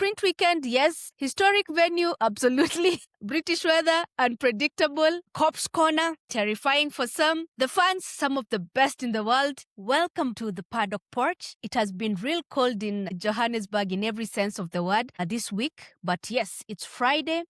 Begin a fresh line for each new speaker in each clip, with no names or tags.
sprint weekend, yes. Historic venue, absolutely. British weather, unpredictable. Cops Corner, terrifying for some. The fans, some of the best in the world. Welcome to the paddock porch. It has been real cold in Johannesburg in every sense of the word this week. But yes, it's Friday,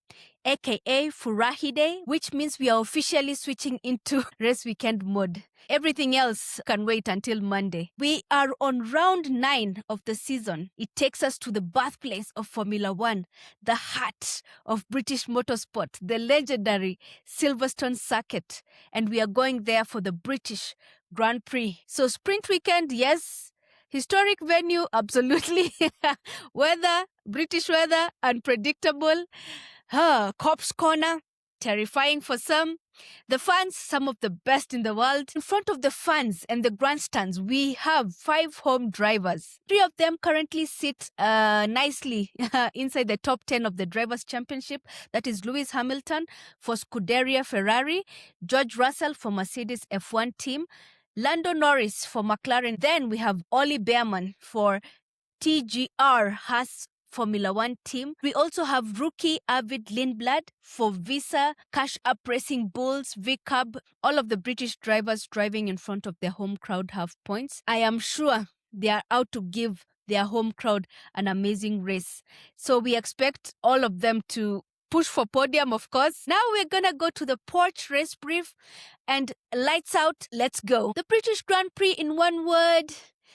aka Furahi Day, which means we are officially switching into race weekend mode. Everything else can wait until Monday. We are on round 9 of the season. It takes us to the birthplace of Formula One, the heart of British motorsport, the legendary Silverstone circuit. And we are going there for the British Grand Prix. So sprint weekend, yes. Historic venue, absolutely. Weather, British weather, unpredictable. Cops Corner, terrifying for some. The fans, some of the best in the world. In front of the fans and the grandstands, we have 5 home drivers. 3 of them currently sit nicely inside the top 10 of the Drivers' Championship. That is Lewis Hamilton for Scuderia Ferrari, George Russell for Mercedes F1 team, Lando Norris for McLaren. Then we have Ollie Behrman for TGR Haas Formula One team. We also have rookie Arvid Lindblad for Visa, Cash Up Racing Bulls, VCAB. All of the British drivers driving in front of their home crowd have points. I am sure they are out to give their home crowd an amazing race. So we expect all of them to push for podium, of course. Now we're gonna go to the porch race brief and lights out, let's go. The British Grand Prix in one word.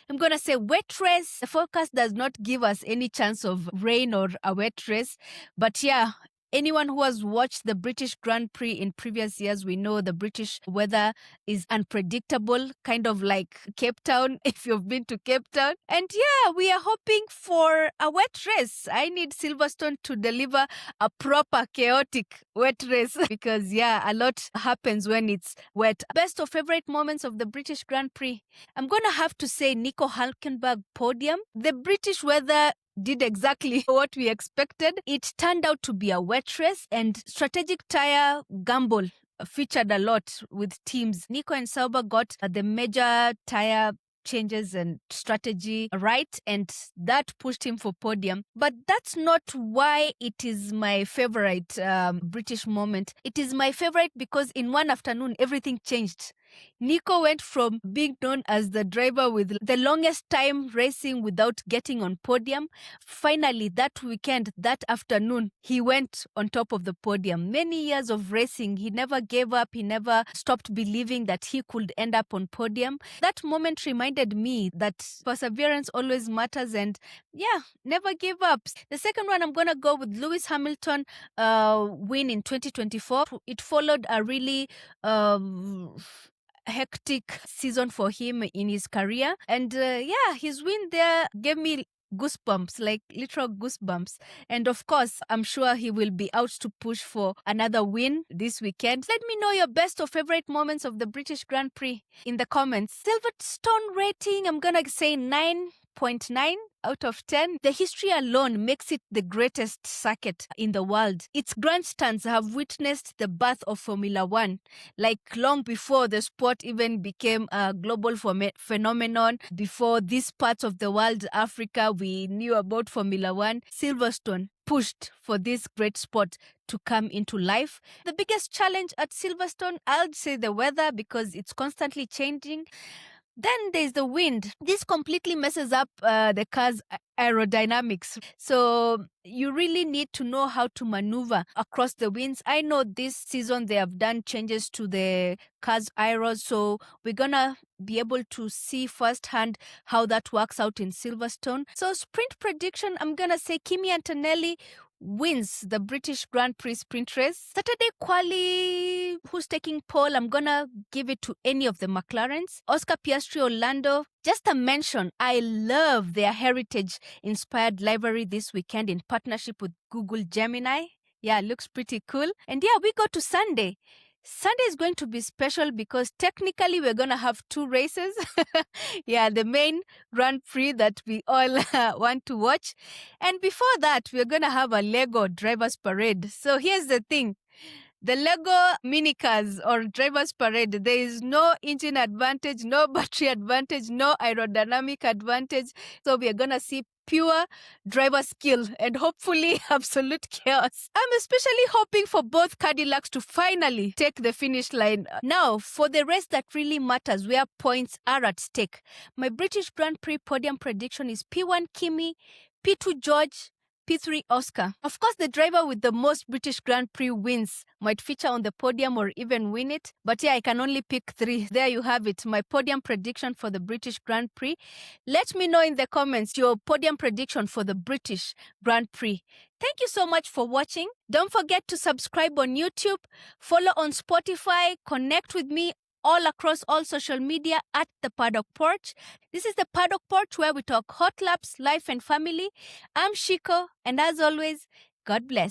I'm going to say wet race. The forecast does not give us any chance of rain or a wet race. But yeah, anyone who has watched the British Grand Prix in previous years, we know the British weather is unpredictable, kind of like Cape Town, if you've been to Cape Town. And yeah, we are hoping for a wet race. I need Silverstone to deliver a proper chaotic wet race because yeah, a lot happens when it's wet. Best or favorite moments of the British Grand Prix. I'm going to have to say Nico Hulkenberg podium. The British weather did exactly what we expected. It turned out to be a wet race and strategic tire gamble featured a lot with teams. Nico and Sauber got the major tire changes and strategy right, and that pushed him for podium. But that's not why it is my favorite British moment. It is my favorite because in one afternoon, everything changed. Nico went from being known as the driver with the longest time racing without getting on podium. Finally, that weekend, that afternoon, he went on top of the podium. Many years of racing, he never gave up. He never stopped believing that he could end up on podium. That moment reminded me that perseverance always matters and yeah, never give up. The second one, I'm going to go with Lewis Hamilton win in 2024. It followed a really hectic season for him in his career. And yeah, his win there gave me goosebumps, like literal goosebumps. And of course, I'm sure he will be out to push for another win this weekend. Let me know your best or favorite moments of the British Grand Prix in the comments. Silverstone rating, I'm gonna say 9.9 out of 10. The history alone makes it the greatest circuit in the world. Its grandstands have witnessed the birth of Formula One, like long before the sport even became a global phenomenon. Before these parts of the world, Africa, we knew about Formula One. Silverstone pushed for this great sport to come into life. The biggest challenge at Silverstone, I'll say the weather because it's constantly changing. Then there's the wind. This completely messes up the car's aerodynamics. So you really need to know how to maneuver across the winds. I know this season they have done changes to the car's aero, so we're gonna be able to see firsthand how that works out in Silverstone. So sprint prediction, I'm gonna say Kimi Antonelli wins the British Grand Prix sprint race. Saturday quali, who's taking pole? I'm gonna give it to any of the McLarens. Oscar Piastri, Orlando. Just a mention, I love their heritage-inspired livery this weekend in partnership with Google Gemini. Yeah, looks pretty cool. And yeah, we go to Sunday. Sunday is going to be special because technically we're going to have 2 races. Yeah, the main Grand Prix that we all want to watch. And before that, we're going to have a Lego drivers parade. So here's the thing. The Lego minicars or drivers parade, there is no engine advantage, no battery advantage, no aerodynamic advantage. So we are going to see pure driver skill and hopefully absolute chaos. I'm especially hoping for both Cadillacs to finally take the finish line. Now, for the race that really matters, where points are at stake. My British Grand Prix podium prediction is P1 Kimi, P2 George, P3 Oscar. Of course, the driver with the most British Grand Prix wins might feature on the podium or even win it. But yeah, I can only pick 3. There you have it, my podium prediction for the British Grand Prix. Let me know in the comments your podium prediction for the British Grand Prix. Thank you so much for watching. Don't forget to subscribe on YouTube, follow on Spotify, connect with me all across all social media at The Paddock Porch. This is The Paddock Porch, where we talk hot laps, life and family. I'm Shiko, and as always, God bless.